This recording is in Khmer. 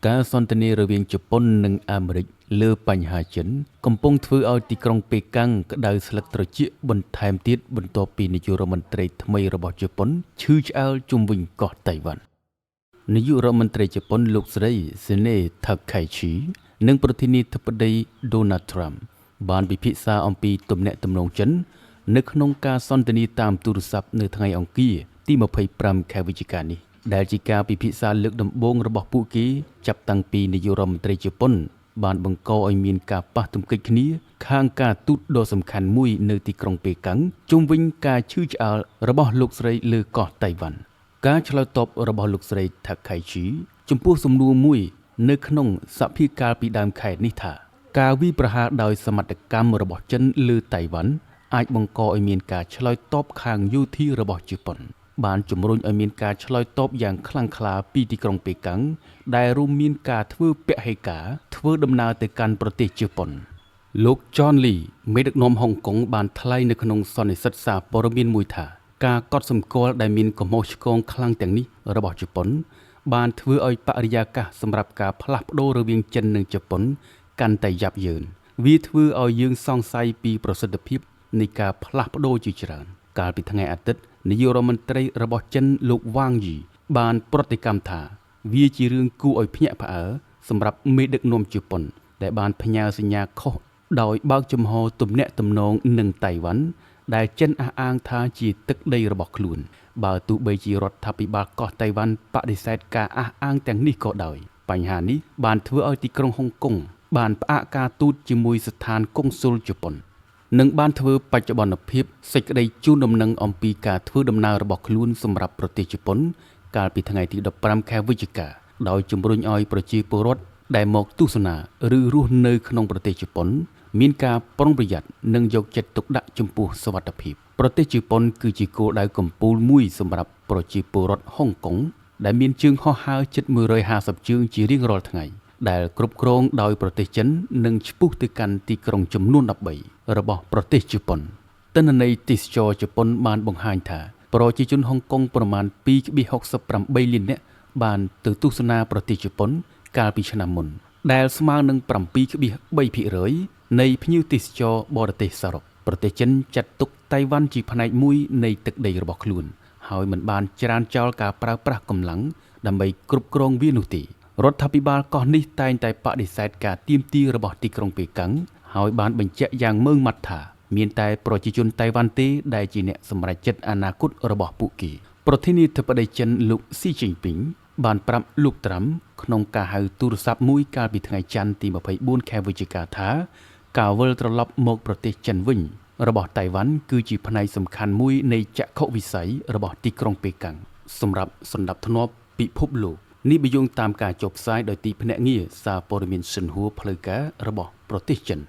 ការសន្ទនារវាងជប៉ុននិងអាមេរិកលើបញ្ហាចិនកំពុងធ្វើឲ្យទីក្រុងប៉េកាំងក្តៅស្លឹកត្រចៀកបន្ថែមទៀតបន្ទាប់ពីនាយករដ្ឋមន្ត្រីថ្មីរបស់ជប៉ុនឈឺឆ្អែលជុំវិញកោះតៃវ៉ាន់នាយករដ្ឋមន្ត្រីជប៉ុនលោកស្រីសេណេ ថាខៃឈីនិងប្រធានាធិបតីដូណាល់ត្រាំបានពិភាក្សាអំពីទំនាក់ទំនងចិននៅក្នុងការសន្ទនាតាមទូរស័ព្ទនៅថ្ងៃអង្គារទី25 ខែវិច្ឆិកានេះដែលជាការពិភាក្សាលើកដំបូងរបស់ពួកគេចាប់តាំងពីនាយករដ្ឋមន្ត្រីជប៉ុនបានបង្កឲ្យមានការប៉ះទង្គិចគ្នាខាងការទូតដ៏សំខាន់មួយនៅទីក្រុងប៉េកាំងជុំវិញការឈឺឆ្អាលរបស់លោកស្រីលើកោះតៃវ៉ាន់ការឆ្លើយតបរបស់លោកស្រី ថាខៃឈីចំពោះសំណួរមួយនៅក្នុងសភាកាលពីដើមខែនេះថាការវាយប្រហារដោយសមត្ថកម្មរបស់ចិនលើតៃវ៉ាន់អាចបង្កឲ្យមានការឆ្លើយតបខាងយោធារបស់ជប៉ុនបានជំរុញឲ្យមានការឆ្លើយតបយ៉ាងខ្លាំងក្លាពីទីក្រុងប៉េកាំងដែលរួមមានការធ្វើពហិការធ្វើដំណើរទៅកាន់ប្រទេសជប៉ុនលោក John Lee មេដឹកនាំហុងកុងបានថ្លែងនៅក្នុងសន្និសីទសារព័ត៌មានមួយថាការកត់សម្គាល់ដែលមានកំហុសឆ្គងខ្លាំងទាំងនេះរបស់ជប៉ុនបានធ្វើឲ្យបរិយាកាសសម្រាប់ការផ្លាស់ប្ដូររវាងចិននិងជប៉ុនកាន់តែយ៉ាប់យ៉ឺនវាធ្វើឲ្យយើងសង្ស័យពីប្រសិទ្ធភាពនៃការផ្លាស់ប្ដូរជាច្រើនកាលពីថ្ងៃអាទិត្យនាយករដ្ឋមន្ត្រីរបស់ចិនលោកវ៉ាងយីបានប្រតិកម្មថាវាជារឿងគួរឲ្យភ្ញាក់ផ្អើលសម្រាប់មេដឹកនាំជប៉ុនដែលបានផ្ញើសញ្ញាខុសដោយបើកចំហទំនាក់ទំនងនឹងតៃវ៉ាន់ដែលចិនអះអាងថាជាទឹកដីរបស់ខ្លួនបើទោះបីជារដ្ឋាភិបាលកោះតៃវ៉ាន់បដិសេធការអះអាងទាំងនេះក៏ដោយបញ្ហានេះបានធ្វើឲ្យទីក្រុងហុងកុងបានផ្អាកការទូតជាមួយស្ថានកុងស៊ុលជប៉ុននិងបានធ្វើបច្ចុប្បន្នភាពសេចក្តីជូនដំណឹងអំពីការធ្វើដំណើររបស់ខ្លួនសម្រាប់ប្រទេសជប៉ុនកាលពីថ្ងៃទី15 ខែវិច្ឆិកាដោយជំរុញឲ្យប្រជាពលរដ្ឋដែលមកទស្សនាឬរស់នៅក្នុងប្រទេសជប៉ុនមានការប្រុងប្រយ័ត្ននិងយកចិត្តទុកដាក់ចំពោះសុវត្ថិភាពប្រទេសជប៉ុនគឺជាគោលដៅកំពូលមួយសម្រាប់ប្រជាពលរដ្ឋហុងកុងដែលមានជើងហោះហើរជិត150ជើងជារៀងរាល់ថ្ងៃដែលគ្រប់គ្រងដោយប្រទេសចិននិងឆ្ពោះទៅកាន់ទីក្រុងចំនួន13របស់ប្រទេសជប៉ុនទិន្នន័យទេសចរជប៉ុនបានបង្ហាញថាប្រជាជនហុងកុងប្រមាណ 2.68 លាននាក់បានទៅទស្សនាប្រទេសជប៉ុនកាលពីឆ្នាំមុនដែលស្មើនឹង 7.3% នៃភ្ញៀវទេសចរបរទេសសរុបប្រទេសចិនចាត់ទុកតៃវ៉ាន់ជាផ្នែកមួយនៃទឹកដីរបស់ខ្លួនហើយមិនបានច្រានចោលការប្រើប្រាស់កម្លាំងដើម្បីគ្រប់គ្រងវានោះទេរដ្ឋាភិបាលកោះនេះតែងតែបដិសេធការទាមទាររបស់ទីក្រុងប៉េកាំងហើយបានបញ្ជាក់យ៉ាងម៉ឺងម៉ាត់ថាមានតែប្រជាជនតៃវ៉ាន់ទេដែលជាអ្នកសម្រេចចិត្តអនាគតរបស់ពួកគេប្រធានាធិបតីចិនលោកស៊ីជីនពីងបានប្រាប់លោកត្រាំក្នុងការហៅទូរស័ព្ទមួយកាលពីថ្ងៃច័ន្ទទី24 ខែវិច្ឆិកាថាការវិលត្រឡប់មកប្រទេសចិនវិញរបស់តៃវ៉ាន់គឺជាផ្នែកសំខាន់មួយនៃចក្ខុវិស័យរបស់ទីក្រុងប៉េកាំងសម្រាប់សណ្ដាប់ធ្នាប់ពិភពលោកនេះបញ្យងតាមការចុះផ្សាយដោយទីភ្នាក់ងារសារព័ត៌មានសិនហួរផ្លូវការរបស់ប្រទេសចិន